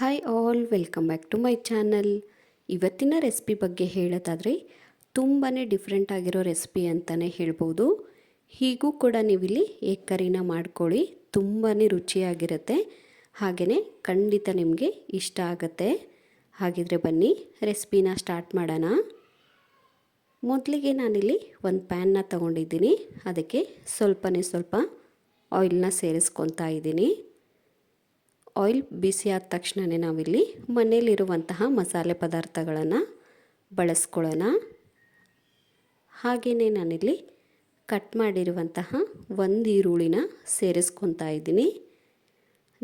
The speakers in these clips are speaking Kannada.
Hi all, welcome back to my channel. ಇವತ್ತಿನ ರೆಸಿಪಿ ಬಗ್ಗೆ ಹೇಳೋದಾದರೆ ತುಂಬಾ ಡಿಫ್ರೆಂಟ್ ಆಗಿರೋ ರೆಸಿಪಿ ಅಂತಲೇ ಹೇಳ್ಬೋದು. ಹೀಗೂ ಕೂಡ ನೀವಿಲ್ಲಿ ಎಗ್ ಕರಿನ ಮಾಡ್ಕೊಳ್ಳಿ, ತುಂಬಾ ರುಚಿಯಾಗಿರುತ್ತೆ. ಹಾಗೆಯೇ ಖಂಡಿತ ನಿಮಗೆ ಇಷ್ಟ ಆಗುತ್ತೆ. ಹಾಗಿದ್ರೆ ಬನ್ನಿ ರೆಸಿಪಿನ ಸ್ಟಾರ್ಟ್ ಮಾಡೋಣ. ಮೊದಲಿಗೆ ನಾನಿಲ್ಲಿ ಒಂದು ಪ್ಯಾನ್ನ ತೊಗೊಂಡಿದ್ದೀನಿ. ಅದಕ್ಕೆ ಸ್ವಲ್ಪ ಆಯಿಲ್ನ ಸೇರಿಸ್ಕೊತಾ ಇದ್ದೀನಿ. ಆಯಿಲ್ ಬಿಸಿ ಆದ ತಕ್ಷಣವೇ ನಾವಿಲ್ಲಿ ಮನೆಯಲ್ಲಿರುವಂತಹ ಮಸಾಲೆ ಪದಾರ್ಥಗಳನ್ನು ಬಳಸ್ಕೊಳ್ಳೋಣ. ಹಾಗೆಯೇ ನಾನಿಲ್ಲಿ ಕಟ್ ಮಾಡಿರುವಂತಹ ಒಂದು ಈರುಳ್ಳಿನ ಸೇರಿಸ್ಕೊತಾ ಇದ್ದೀನಿ.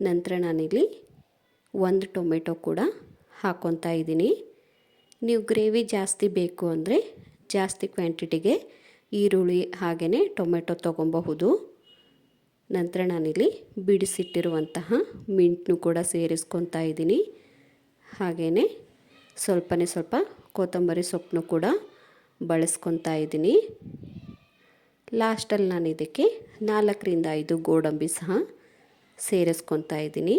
ನಂತರ ನಾನಿಲ್ಲಿ ಒಂದು ಟೊಮೆಟೊ ಕೂಡ ಹಾಕ್ಕೊತಾ ಇದ್ದೀನಿ. ನೀವು ಗ್ರೇವಿ ಜಾಸ್ತಿ ಬೇಕು ಅಂದರೆ ಜಾಸ್ತಿ ಕ್ವಾಂಟಿಟಿಗೆ ಈರುಳ್ಳಿ ಹಾಗೆಯೇ ಟೊಮೆಟೊ ತೊಗೊಬಹುದು. ನಂತರ ನಾನಿಲ್ಲಿ ಬಿಡಿಸಿಟ್ಟಿರುವಂತಹ ಮಿಂಟನ್ನು ಕೂಡ ಸೇರಿಸ್ಕೊತಾ ಇದ್ದೀನಿ. ಹಾಗೆಯೇ ಸ್ವಲ್ಪ ಕೊತ್ತಂಬರಿ ಸೊಪ್ಪನ್ನು ಕೂಡ ಬಳಸ್ಕೊತಾ ಇದ್ದೀನಿ. ಲಾಸ್ಟಲ್ಲಿ ನಾನು ಇದಕ್ಕೆ 4-5 ಗೋಡಂಬಿ ಸಹ ಸೇರಿಸ್ಕೊತಾ ಇದ್ದೀನಿ.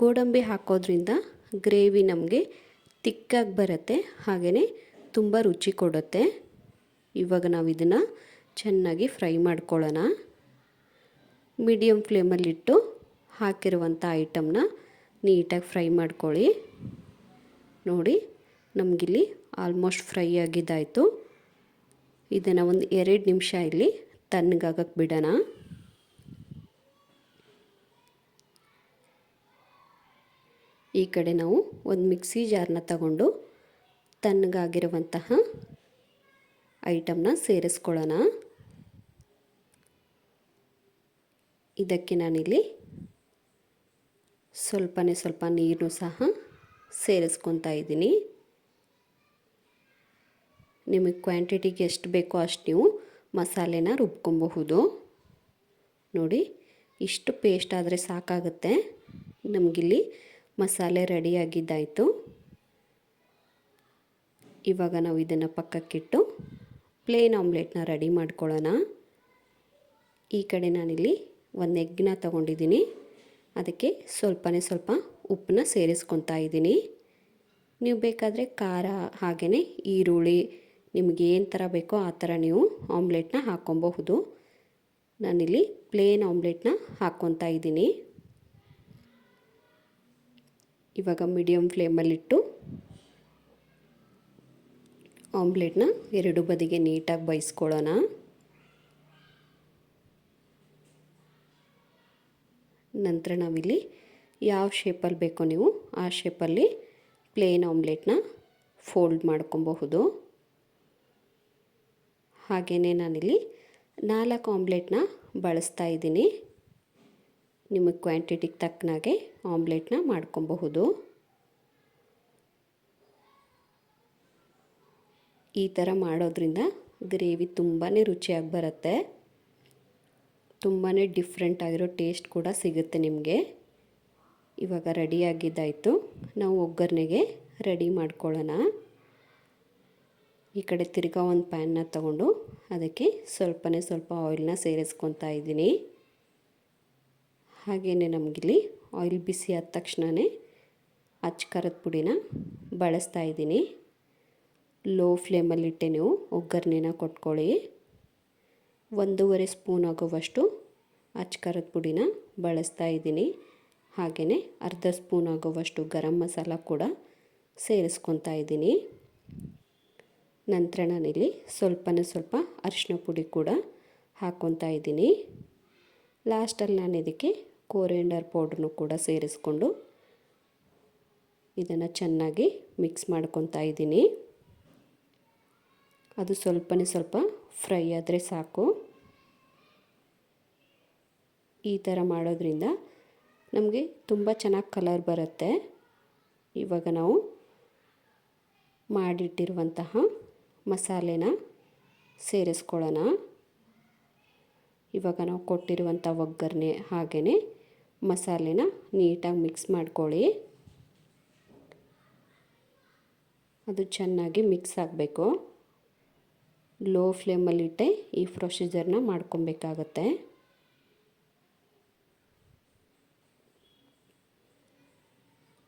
ಗೋಡಂಬಿ ಹಾಕೋದ್ರಿಂದ ಗ್ರೇವಿ ನಮಗೆ ತಿಕ್ಕಾಗಿ ಬರುತ್ತೆ, ಹಾಗೆಯೇ ತುಂಬ ರುಚಿ ಕೊಡುತ್ತೆ. ಇವಾಗ ನಾವು ಇದನ್ನು ಚೆನ್ನಾಗಿ ಫ್ರೈ ಮಾಡ್ಕೊಳ್ಳೋಣ. ಮೀಡಿಯಮ್ ಫ್ಲೇಮಲ್ಲಿಟ್ಟು ಹಾಕಿರುವಂಥ ಐಟಮ್ನ ನೀಟಾಗಿ ಫ್ರೈ ಮಾಡ್ಕೊಳ್ಳಿ. ನೋಡಿ, ನಮಗಿಲ್ಲಿ ಆಲ್ಮೋಸ್ಟ್ ಫ್ರೈ ಆಗಿದ್ದಾಯಿತು. ಇದನ್ನು ಒಂದು 2 ನಿಮಿಷ ಇಲ್ಲಿ ತಣ್ಣಗಾಗಕ್ಕೆ ಬಿಡೋಣ. ಈ ಕಡೆ ನಾವು ಒಂದು ಮಿಕ್ಸಿ ಜಾರ್ನ ತಗೊಂಡು ತಣ್ಣಗಾಗಿರುವಂತಹ ಐಟಮ್ನ ಸೇರಿಸ್ಕೊಳ್ಳೋಣ. ಇದಕ್ಕೆ ನಾನಿಲ್ಲಿ ಸ್ವಲ್ಪ ನೀರು ಸಹ ಸೇರಿಸ್ಕೊತಾ ಇದ್ದೀನಿ. ನಿಮಗೆ ಕ್ವಾಂಟಿಟಿಗೆ ಎಷ್ಟು ಬೇಕೋ ಅಷ್ಟು ನೀವು ಮಸಾಲೆನ ರುಬ್ಕೊಬಹುದು. ನೋಡಿ, ಇಷ್ಟು ಪೇಸ್ಟ್ ಆದರೆ ಸಾಕಾಗುತ್ತೆ. ನಮಗಿಲ್ಲಿ ಮಸಾಲೆ ರೆಡಿಯಾಗಿದ್ದಾಯಿತು. ಇವಾಗ ನಾವು ಇದನ್ನು ಪಕ್ಕಕ್ಕಿಟ್ಟು ಪ್ಲೇನ್ ಆಮ್ಲೆಟ್ನ ರೆಡಿ ಮಾಡ್ಕೊಳ್ಳೋಣ. ಈ ಕಡೆ ನಾನಿಲ್ಲಿ ಒಂದು ಎಗ್ನ ತೊಗೊಂಡಿದ್ದೀನಿ. ಅದಕ್ಕೆ ಸ್ವಲ್ಪ ಉಪ್ಪನ್ನ ಸೇರಿಸ್ಕೊತಾ ಇದ್ದೀನಿ. ನೀವು ಬೇಕಾದರೆ ಖಾರ ಹಾಗೆಯೇ ಈರುಳ್ಳಿ ನಿಮಗೆ ಏನು ಥರ ಬೇಕೋ ಆ ಥರ ನೀವು ಆಮ್ಲೆಟ್ನ ಹಾಕ್ಕೊಬಹುದು. ನಾನಿಲ್ಲಿ ಪ್ಲೇನ್ ಆಮ್ಲೆಟ್ನ ಹಾಕ್ಕೊತಾ ಇದ್ದೀನಿ. ಇವಾಗ ಮೀಡಿಯಮ್ ಫ್ಲೇಮಲ್ಲಿಟ್ಟು ಆಮ್ಲೆಟ್ನ 2 ಬದಿಗೆ ನೀಟಾಗಿ ಬೇಯಿಸ್ಕೊಳ್ಳೋಣ. ನಂತರ ನಾವಿಲ್ಲಿ ಯಾವ ಶೇಪಲ್ಲಿ ಬೇಕೋ ನೀವು ಆ ಶೇಪಲ್ಲಿ ಪ್ಲೇನ್ ಆಮ್ಲೆಟ್ನ ಫೋಲ್ಡ್ ಮಾಡ್ಕೊಬಹುದು. ಹಾಗೆಯೇ ನಾನಿಲ್ಲಿ 4 ಆಮ್ಲೆಟ್ನ ಬಳಸ್ತಾ ಇದ್ದೀನಿ. ನಿಮಗೆ ಕ್ವಾಂಟಿಟಿಗೆ ತಕ್ಕನಾಗೆ ಆಮ್ಲೆಟ್ನ ಮಾಡ್ಕೊಬಹುದು. ಈ ಥರ ಮಾಡೋದ್ರಿಂದ ಗ್ರೇವಿ ತುಂಬಾ ರುಚಿಯಾಗಿ ಬರುತ್ತೆ. ತುಂಬಾ ಡಿಫ್ರೆಂಟ್ ಆಗಿರೋ ಟೇಸ್ಟ್ ಕೂಡ ಸಿಗುತ್ತೆ ನಿಮಗೆ. ಇವಾಗ ರೆಡಿಯಾಗಿದ್ದಾಯಿತು. ನಾವು ಒಗ್ಗರಣೆಗೆ ರೆಡಿ ಮಾಡ್ಕೊಳ್ಳೋಣ. ಈ ಕಡೆ ತಿರ್ಗಾ ಒಂದು ಪ್ಯಾನ್ನ ತಗೊಂಡು ಅದಕ್ಕೆ ಸ್ವಲ್ಪ ಆಯಿಲ್ನ ಸೇರಿಸ್ಕೊತಾ ಇದ್ದೀನಿ. ಹಾಗೆಯೇ ನಮಗಿಲ್ಲಿ ಆಯಿಲ್ ಬಿಸಿ ಆದ ತಕ್ಷಣವೇ ಖಾರದ ಪುಡಿನ ಬಳಸ್ತಾ ಇದ್ದೀನಿ. ಲೋ ಫ್ಲೇಮಲ್ಲಿಟ್ಟೆ ನೀವು ಒಗ್ಗರಣೆನ ಕೊಟ್ಕೊಳ್ಳಿ. 1.5 ಸ್ಪೂನ್ ಆಗುವಷ್ಟು ಖಾರದ ಪುಡಿನ ಬಳಸ್ತಾ ಇದ್ದೀನಿ. ಹಾಗೆಯೇ ಅರ್ಧ ಸ್ಪೂನ್ ಆಗುವಷ್ಟು ಗರಂ ಮಸಾಲ ಕೂಡ ಸೇರಿಸ್ಕೊತಾ ಇದ್ದೀನಿ. ನಂತರ ನಾನಿಲ್ಲಿ ಸ್ವಲ್ಪ ಅರಿಶಿನ ಪುಡಿ ಕೂಡ ಹಾಕ್ಕೊತಾ ಇದ್ದೀನಿ. ಲಾಸ್ಟಲ್ಲಿ ನಾನು ಇದಕ್ಕೆ ಕೋರಿಯಂಡರ್ ಪೌಡ್ರನ್ನು ಕೂಡ ಸೇರಿಸ್ಕೊಂಡು ಇದನ್ನು ಚೆನ್ನಾಗಿ ಮಿಕ್ಸ್ ಮಾಡ್ಕೊತಾ ಇದ್ದೀನಿ. ಅದು ಸ್ವಲ್ಪ ಫ್ರೈ ಆದರೆ ಸಾಕು. ಈ ಥರ ಮಾಡೋದ್ರಿಂದ ನಮಗೆ ತುಂಬ ಚೆನ್ನಾಗಿ ಕಲರ್ ಬರುತ್ತೆ. ಇವಾಗ ನಾವು ಮಾಡಿಟ್ಟಿರುವಂತಹ ಮಸಾಲೆನ ಸೇರಿಸ್ಕೊಳ್ಳೋಣ. ಇವಾಗ ನಾವು ಕೊಟ್ಟಿರುವಂಥ ಒಗ್ಗರಣೆ ಹಾಗೆಯೇ ಮಸಾಲೆನ ನೀಟಾಗಿ ಮಿಕ್ಸ್ ಮಾಡ್ಕೊಳ್ಳಿ. ಅದು ಚೆನ್ನಾಗಿ ಮಿಕ್ಸ್ ಆಗಬೇಕು. ಲೋ ಫ್ಲೇಮಲ್ಲಿಟ್ಟೆ ಈ ಪ್ರೊಸೀಜರ್ನ ಮಾಡ್ಕೊಬೇಕಾಗತ್ತೆ.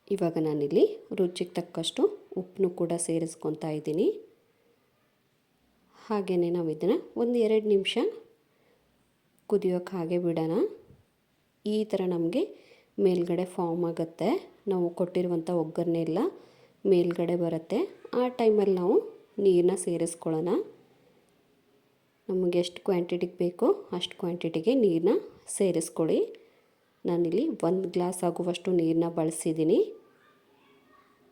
ಇವಾಗ ನಾನಿಲ್ಲಿ ರುಚಿಗೆ ತಕ್ಕಷ್ಟು ಉಪ್ಪನ್ನು ಕೂಡ ಸೇರಿಸ್ಕೊತಾ ಇದ್ದೀನಿ. ಹಾಗೆಯೇ ನಾವು ಇದನ್ನು 1-2 ನಿಮಿಷ ಕುದಿಯೋಕ್ಕೆ ಹಾಗೆ ಬಿಡೋಣ. ಈ ಥರ ನಮಗೆ ಮೇಲ್ಗಡೆ ಫಾರ್ಮ್ ಆಗುತ್ತೆ. ನಾವು ಕೊಟ್ಟಿರುವಂಥ ಒಗ್ಗರಣೆ ಎಲ್ಲ ಮೇಲ್ಗಡೆ ಬರುತ್ತೆ. ಆ ಟೈಮಲ್ಲಿ ನಾವು ನೀರನ್ನ ಸೇರಿಸ್ಕೊಳ್ಳೋಣ. ನಮಗೆ ಎಷ್ಟು ಕ್ವಾಂಟಿಟಿಗೆ ಬೇಕೋ ಅಷ್ಟು ಕ್ವಾಂಟಿಟಿಗೆ ನೀರನ್ನ ಸೇರಿಸ್ಕೊಳ್ಳಿ. ನಾನಿಲ್ಲಿ 1 ಗ್ಲಾಸ್ ಆಗುವಷ್ಟು ನೀರನ್ನ ಬಳಸಿದ್ದೀನಿ.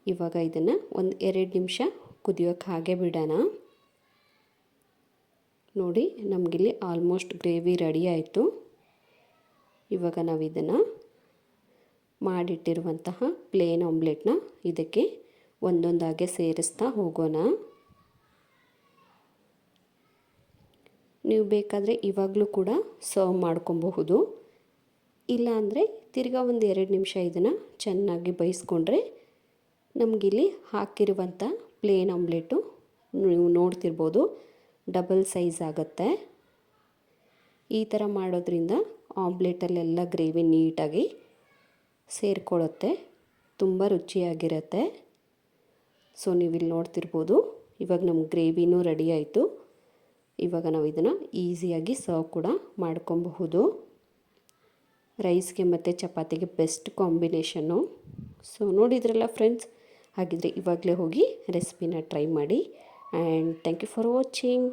ಇವಾಗ ಇದನ್ನು 1-2 ನಿಮಿಷ ಕುದಿಯೋಕ್ಕೆ ಹಾಗೆ ಬಿಡೋಣ. ನೋಡಿ, ನಮಗಿಲ್ಲಿ ಆಲ್ಮೋಸ್ಟ್ ಗ್ರೇವಿ ರೆಡಿ ಆಯಿತು. ಇವಾಗ ನಾವು ಇದನ್ನು ಮಾಡಿಟ್ಟಿರುವಂತಹ ಪ್ಲೇನ್ ಆಮ್ಲೆಟ್ನ ಇದಕ್ಕೆ ಒಂದೊಂದಾಗೆ ಸೇರಿಸ್ತಾ ಹೋಗೋಣ. ನೀವು ಬೇಕಾದರೆ ಇವಾಗಲೂ ಕೂಡ ಸರ್ವ್ ಮಾಡ್ಕೊಬಹುದು. ಇಲ್ಲಾಂದರೆ ತಿರ್ಗಾ 1-2 ನಿಮಿಷ ಇದನ್ನು ಚೆನ್ನಾಗಿ ಬೇಯಿಸ್ಕೊಂಡ್ರೆ ನಮಗಿಲ್ಲಿ ಹಾಕಿರುವಂಥ ಪ್ಲೇನ್ ಆಮ್ಲೆಟು ನೀವು ನೋಡ್ತಿರ್ಬೋದು ಡಬಲ್ ಸೈಜ್ ಆಗುತ್ತೆ. ಈ ಥರ ಮಾಡೋದ್ರಿಂದ ಆಮ್ಲೆಟಲ್ಲೆಲ್ಲ ಗ್ರೇವಿ ನೀಟಾಗಿ ಸೇರಿಕೊಳ್ಳುತ್ತೆ, ತುಂಬ ರುಚಿಯಾಗಿರುತ್ತೆ. ಸೊ ನೀವಿಲ್ಲಿ ನೋಡ್ತಿರ್ಬೋದು ಇವಾಗ ನಮ್ಮ ಗ್ರೇವಿನೂ ರೆಡಿ ಆಯಿತು. ಇವಾಗ ನಾವು ಇದನ್ನು ಈಸಿಯಾಗಿ ಸರ್ವ್ ಕೂಡ ಮಾಡ್ಕೊಬಹುದು. ರೈಸ್ಗೆ ಮತ್ತು ಚಪಾತಿಗೆ ಬೆಸ್ಟ್ ಕಾಂಬಿನೇಷನ್ನು. ಸೊ ನೋಡಿದ್ರಲ್ಲ ಫ್ರೆಂಡ್ಸ್, ಹಾಗಿದ್ರೆ ಇವಾಗಲೇ ಹೋಗಿ ರೆಸಿಪಿನ ಟ್ರೈ ಮಾಡಿ. And thank you for watching.